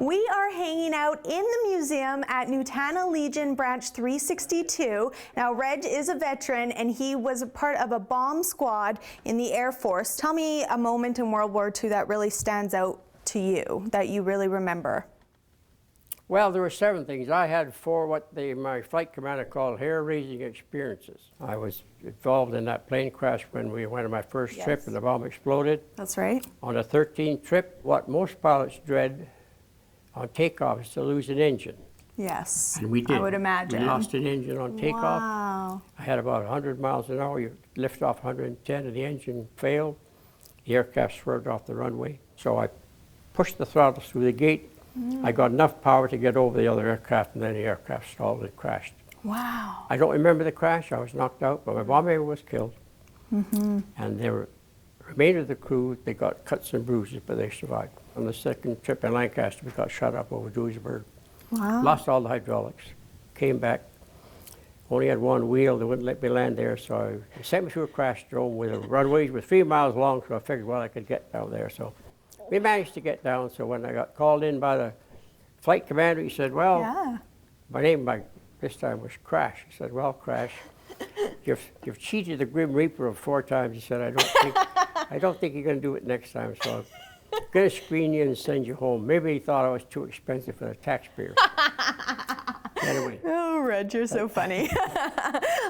We are hanging out in the museum at Nutana Legion Branch 362. Now, Reg is a veteran, and he was a part of a bomb squad in the Air Force. Tell me a moment in World War II that really stands out to you, that you really remember. Well, there were seven things. I had four what my flight commander called hair-raising experiences. I was involved in that plane crash when we went on my first trip and the bomb exploded. That's right. On the 13th trip, what most pilots dread on takeoff is to lose an engine. Yes, and we did. I would imagine. We lost an engine on takeoff. Wow. I had about 100 miles an hour. You lift off 110 and the engine failed. The aircraft swerved off the runway. So I pushed the throttle through the gate. I got enough power to get over the other aircraft, and then the aircraft stalled and crashed. Wow. I don't remember the crash. I was knocked out, but my bomber was killed. And the remainder of the crew, they got cuts and bruises, but they survived. On the second trip in Lancaster, we got shot up over Duisburg. Wow. Lost all the hydraulics. Came back. Only had one wheel. They wouldn't let me land there, so they sent me through a crash zone where the runways were 3 miles long, so I figured, well, I could get down there. So we managed to get down. So when I got called in by the flight commander, he said, well, my name this time was Crash. He said, well, Crash, you've cheated the Grim Reaper of 4 times. He said, I don't think you're going to do it next time. So I'm going to screen you and send you home. Maybe he thought I was too expensive for the taxpayer. Anyway. Oh, Reg, you're so funny.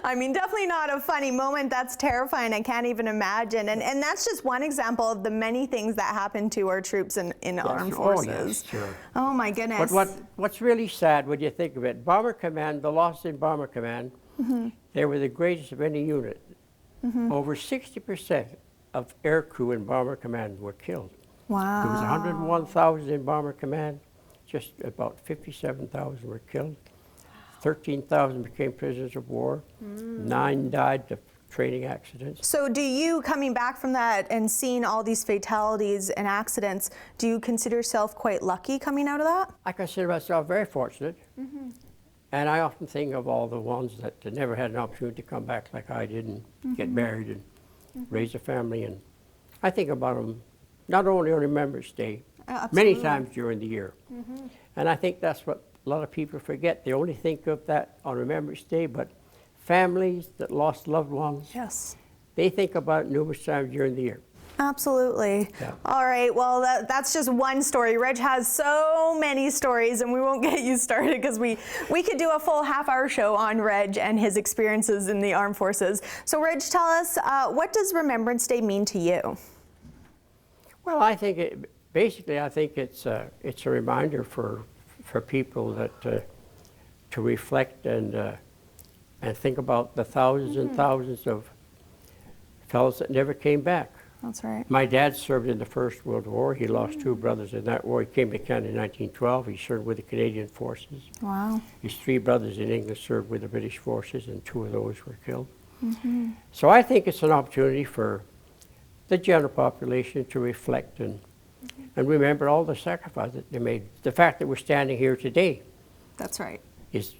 I mean, definitely not a funny moment. That's terrifying. I can't even imagine. And that's just one example of the many things that happen to our troops in armed forces. Oh, yes, sure. Oh, my goodness. But what's really sad when you think of it, Bomber Command, the loss in Bomber Command, they were the greatest of any unit. Over 60% of air crew in Bomber Command were killed. Wow. There was 101,000 in Bomber Command. Just about 57,000 were killed. 13,000 became prisoners of war. 9 died of training accidents. So do you, coming back from that and seeing all these fatalities and accidents, do you consider yourself quite lucky coming out of that? I consider myself very fortunate. And I often think of all the ones that never had an opportunity to come back like I did and get married and raise a family. And I think about them not only on Remembrance Day, many times during the year. And I think that's what a lot of people forget. They only think of that on Remembrance Day, but families that lost loved ones, they think about it numerous times during the year. Absolutely. Yeah. All right, well, that's just one story. Reg has so many stories, and we won't get you started because we could do a full half-hour show on Reg and his experiences in the armed forces. So, Reg, tell us, what does Remembrance Day mean to you? Well, I think I think it's a reminder for people that to reflect and think about the thousands and thousands of fellows that never came back. That's right. My dad served in the First World War. He lost 2 brothers in that war. He came to Canada in 1912. He served with the Canadian forces. Wow. His 3 brothers in England served with the British forces, and 2 of those were killed. So I think it's an opportunity for the general population to reflect and remember all the sacrifices that they made. The fact that we're standing here today, that's right, is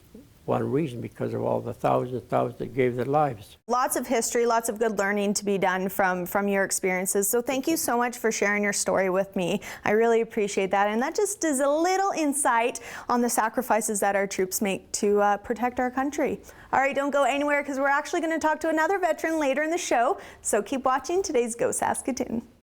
one reason, because of all the thousands and thousands that gave their lives. Lots of history, lots of good learning to be done from your experiences. So thank you so much for sharing your story with me. I really appreciate that. And that just is a little insight on the sacrifices that our troops make to protect our country. All right, don't go anywhere because we're actually going to talk to another veteran later in the show. So keep watching today's Go Saskatoon.